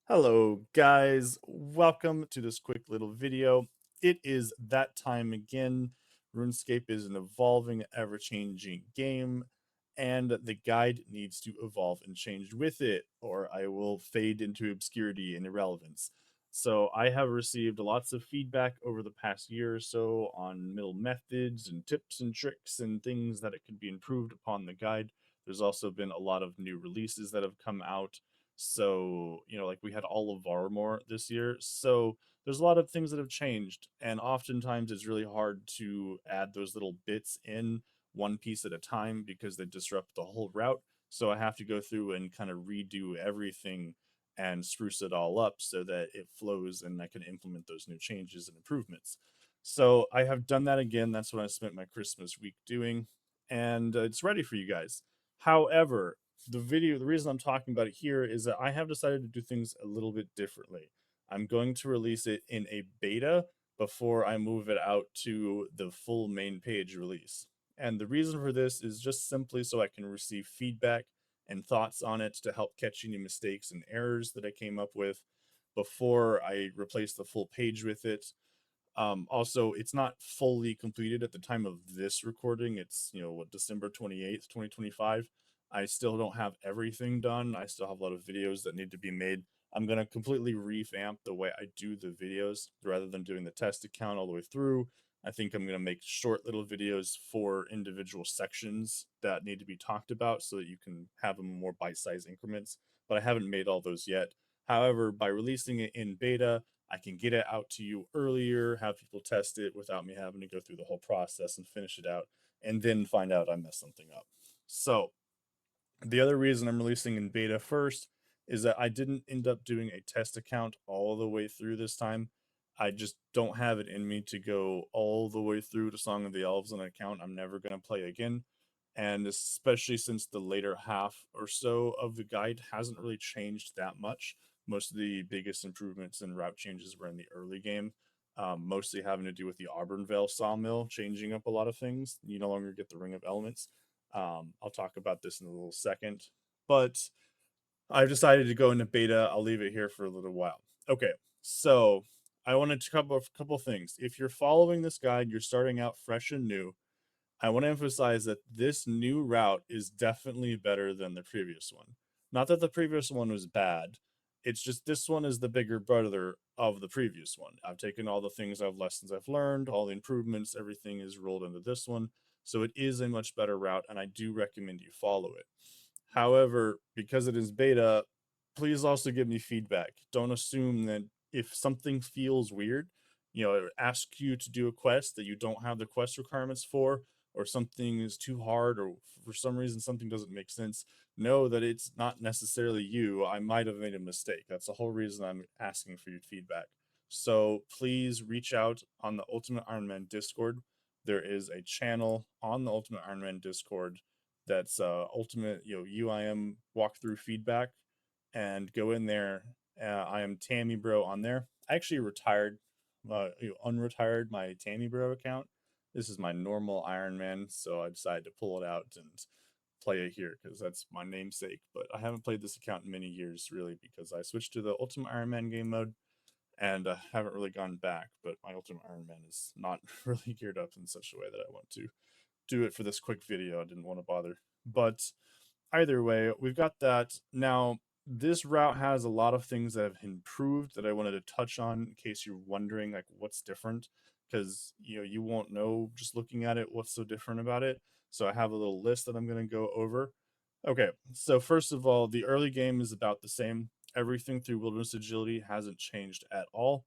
Hello guys, welcome to this quick little video. It is that time again. RuneScape is an evolving, ever-changing game, and the guide needs to evolve and change with it, or I will fade into obscurity and irrelevance. So I have received lots of feedback over the past year or so on middle methods and tips and tricks and things that it could be improved upon the guide. There's also been a lot of new releases that have come out, so, like we had all of Varmore this year. So there's a lot of things that have changed. And oftentimes it's really hard to add those little bits in one piece at a time because they disrupt the whole route. So I have to go through and kind of redo everything and spruce it all up so that it flows and I can implement those new changes and improvements. So I have done that again. That's what I spent my Christmas week doing. And it's ready for you guys. However, the reason I'm talking about it here is that I have decided to do things a little bit differently. I'm going to release it in a beta before I move it out to the full main page release. And the reason for this is just simply so I can receive feedback and thoughts on it to help catch any mistakes and errors that I came up with before I replace the full page with it. Also, it's not fully completed at the time of this recording. It's, December 28th, 2025. I still don't have everything done. I still have a lot of videos that need to be made. I'm going to completely revamp the way I do the videos rather than doing the test account all the way through. I think I'm going to make short little videos for individual sections that need to be talked about so that you can have them in more bite-sized increments. But I haven't made all those yet. However, by releasing it in beta, I can get it out to you earlier, have people test it without me having to go through the whole process and finish it out, and then find out I messed something up. So, the other reason I'm releasing in beta first is that I didn't end up doing a test account all the way through this time. I just don't have it in me to go all the way through to Song of the Elves on an account I'm never going to play again. And especially since the later half or so of the guide hasn't really changed that much. Most of the biggest improvements and route changes were in the early game, mostly having to do with the Auburnvale sawmill changing up a lot of things. You no longer get the Ring of Elements. I'll talk about this in a little second, but I've decided to go into beta. I'll leave it here for a little while. Okay, so I wanted to cover a couple things. If you're following this guide, you're starting out fresh and new. I want to emphasize that this new route is definitely better than the previous one. Not that the previous one was bad. It's just this one is the bigger brother of the previous one. I've taken all the lessons I've learned, all the improvements, everything is rolled into this one. So it is a much better route, and I do recommend you follow it. However, because it is beta, please also give me feedback. Don't assume that if something feels weird, ask you to do a quest that you don't have the quest requirements for, or something is too hard, or for some reason something doesn't make sense, know that it's not necessarily you. I might have made a mistake. That's the whole reason I'm asking for your feedback. So please reach out on the Ultimate Iron Man Discord. There is a channel on the Ultimate Iron Man Discord that's ultimate UIM walkthrough feedback, and go in there. I am Tammy Bro on there. I actually retired, unretired my Tammy Bro account. This is my normal Iron Man, so I decided to pull it out and play it here because that's my namesake. But I haven't played this account in many years, really, because I switched to the Ultimate Iron Man game mode and haven't really gone back. But my Ultimate Iron Man is not really geared up in such a way that I want to do it for this quick video. I didn't want to bother. But either way, we've got that. Now, this route has a lot of things that have improved that I wanted to touch on in case you're wondering like what's different, because you won't know just looking at it what's so different about it. So I have a little list that I'm going to go over. Okay, so first of all, the early game is about the same. Everything through Wilderness Agility hasn't changed at all.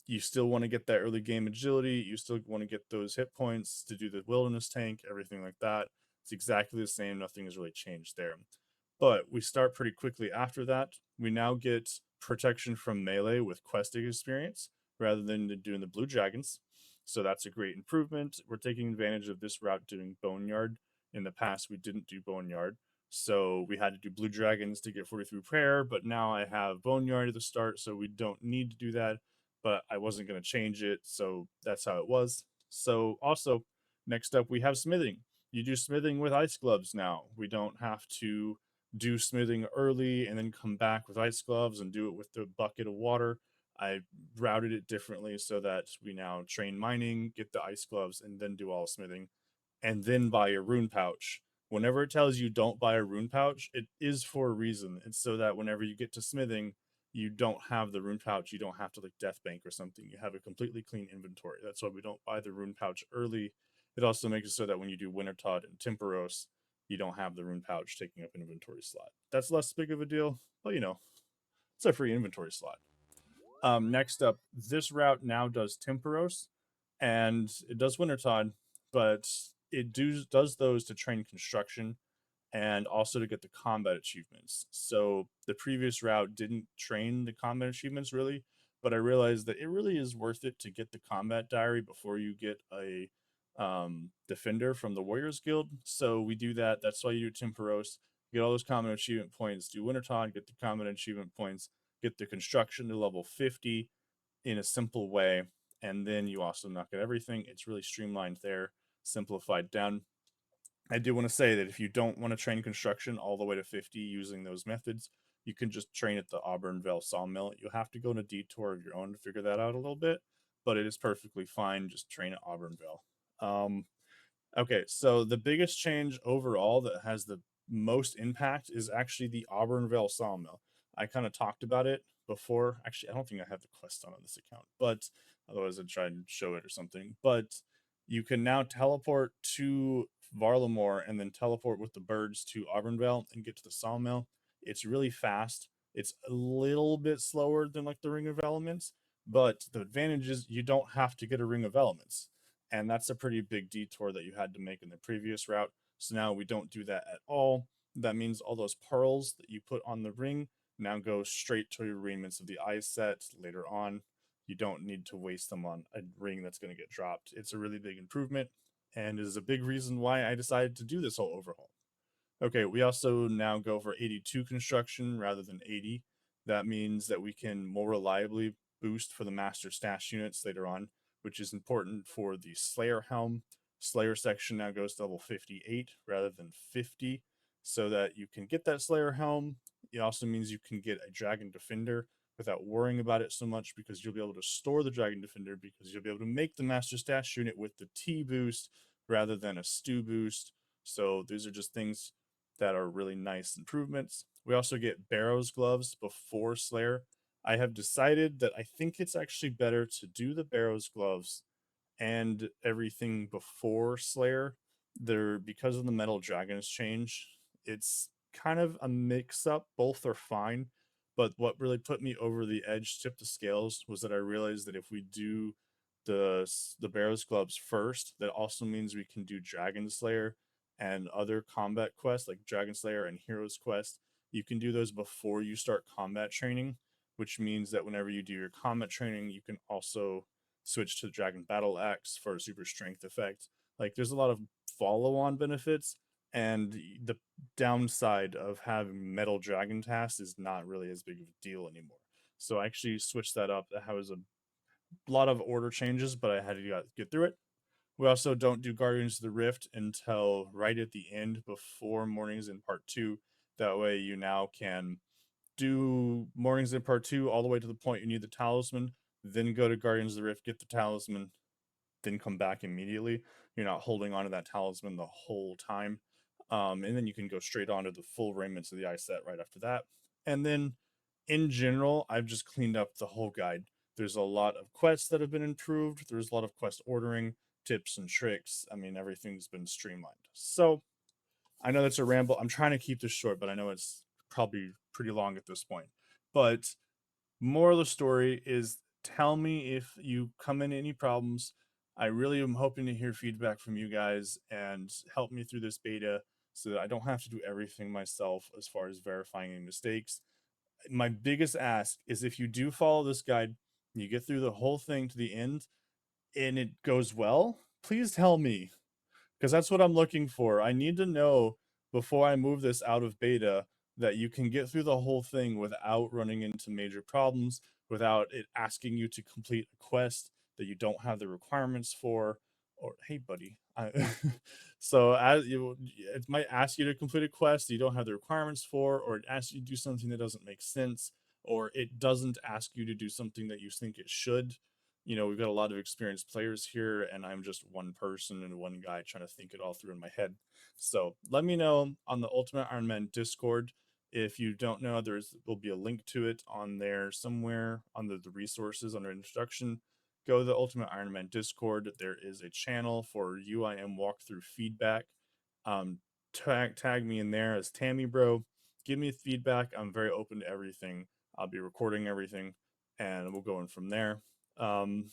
You still want to get that early game agility. You still want to get those hit points to do the wilderness tank, everything like that. It's exactly the same. Nothing has really changed there. But we start pretty quickly after that. We now get protection from melee with questing experience rather than doing the blue dragons. So that's a great improvement. We're taking advantage of this route doing boneyard. In the past, we didn't do boneyard. So we had to do blue dragons to get 43 prayer, but now I have boneyard at the start, so we don't need to do that. But I wasn't going to change it, so that's how it was. So also, next up we have smithing. You do smithing with ice gloves now. We don't have to do smithing early and then come back with ice gloves and do it with the bucket of water. I routed it differently so that we now train mining, get the ice gloves, and then do all smithing, and then buy a rune pouch. Whenever it tells you don't buy a rune pouch, it is for a reason. It's so that whenever you get to smithing, you don't have the rune pouch. You don't have to like death bank or something. You have a completely clean inventory. That's why we don't buy the rune pouch early. It also makes it so that when you do Wintertod and Temperos, you don't have the rune pouch taking up an inventory slot. That's less big of a deal, but it's a free inventory slot. Next up, this route now does Temperos, and it does Wintertod, but does those to train construction and also to get the combat achievements. So the previous route didn't train the combat achievements really, but I realized that it really is worth it to get the combat diary before you get a defender from the Warriors Guild. So we do that. That's why you do Temperos. Get all those combat achievement points, do Wintertod, get the combat achievement points, get the construction to level 50 in a simple way, and then you also knock out everything. It's really streamlined there, simplified down. I do want to say that if you don't want to train construction all the way to 50 using those methods, you can just train at the Auburnvale sawmill. You'll have to go on a detour of your own to figure that out a little bit, but it is perfectly fine. Just train at Auburnvale. Okay, so the biggest change overall that has the most impact is actually the Auburnvale sawmill. I kind of talked about it before. Actually, I don't think I have the quest on this account, but otherwise I'd try and show it or something. But you can now teleport to Varlamore and then teleport with the birds to Auburnvale and get to the sawmill. It's really fast. It's a little bit slower than like the Ring of Elements, but the advantage is you don't have to get a Ring of Elements, and that's a pretty big detour that you had to make in the previous route. So now we don't do that at all. That means all those pearls that you put on the ring now go straight to your Raiments of the Eye set later on. You don't need to waste them on a ring that's going to get dropped. It's a really big improvement and is a big reason why I decided to do this whole overhaul. Okay, we also now go for 82 construction rather than 80. That means that we can more reliably boost for the master stash units later on, which is important for the Slayer helm. Slayer section now goes to level 58 rather than 50, so that you can get that Slayer helm. It also means you can get a Dragon Defender without worrying about it so much, because you'll be able to store the Dragon Defender because you'll be able to make the master stash unit with the T boost rather than a stew boost. So these are just things that are really nice improvements. We also get Barrow's gloves before Slayer. I have decided that I think it's actually better to do the Barrow's gloves and everything before Slayer. There, because of the Metal Dragons change, it's kind of a mix up. Both are fine, but what really put me over the edge, tipped the scales, was that I realized that if we do the Barrow's gloves first, that also means we can do Dragon Slayer and other combat quests like Dragon Slayer and Heroes Quest. You can do those before you start combat training, which means that whenever you do your combat training, you can also switch to Dragon Battle Axe for a super strength effect. Like there's a lot of follow-on benefits, and the downside of having Metal Dragon tasks is not really as big of a deal anymore. So I actually switched that up. That was a lot of order changes, but I had to get through it. We also don't do Guardians of the Rift until right at the end before Mornings in Part 2. That way you now can do Mornings in Part 2 all the way to the point you need the talisman, then go to Guardians of the Rift, get the talisman, then come back immediately. You're not holding on to that talisman the whole time. And then you can go straight on to the full Raiments of the Eye set right after that. And then in general, I've just cleaned up the whole guide. There's a lot of quests that have been improved. There's a lot of quest ordering, tips and tricks. I mean, everything's been streamlined. So I know that's a ramble. I'm trying to keep this short, but I know it's probably pretty long at this point. But moral of the story is, tell me if you come in any problems. I really am hoping to hear feedback from you guys and help me through this beta so that I don't have to do everything myself as far as verifying any mistakes. My biggest ask is, if you do follow this guide, you get through the whole thing to the end and it goes well, please tell me, because that's what I'm looking for. I need to know before I move this out of beta that you can get through the whole thing without running into major problems, without it asking you to complete a quest that you don't have the requirements for, or hey buddy. So as you, it might ask you to complete a quest you don't have the requirements for, or it asks you to do something that doesn't make sense, or it doesn't ask you to do something that you think it should. We've got a lot of experienced players here, and I'm just one person and one guy trying to think it all through in my head. So let me know on the Ultimate Iron Man Discord. If you don't know, will be a link to it on there somewhere on the resources under introduction. Go to the Ultimate Iron Man Discord. There is a channel for UIM walkthrough feedback. Um, tag me in there as Tammy Bro. Give me feedback. I'm very open to everything. I'll be recording everything, and we'll go in from there. Um,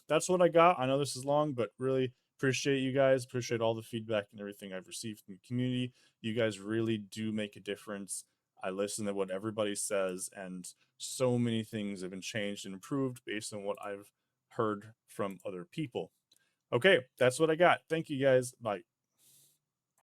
that's what I got. I know this is long, but really appreciate you guys. Appreciate all the feedback and everything I've received from the community. You guys really do make a difference. I listen to what everybody says, and so many things have been changed and improved based on what I've heard from other people. Okay, that's what I got. Thank you guys. Bye.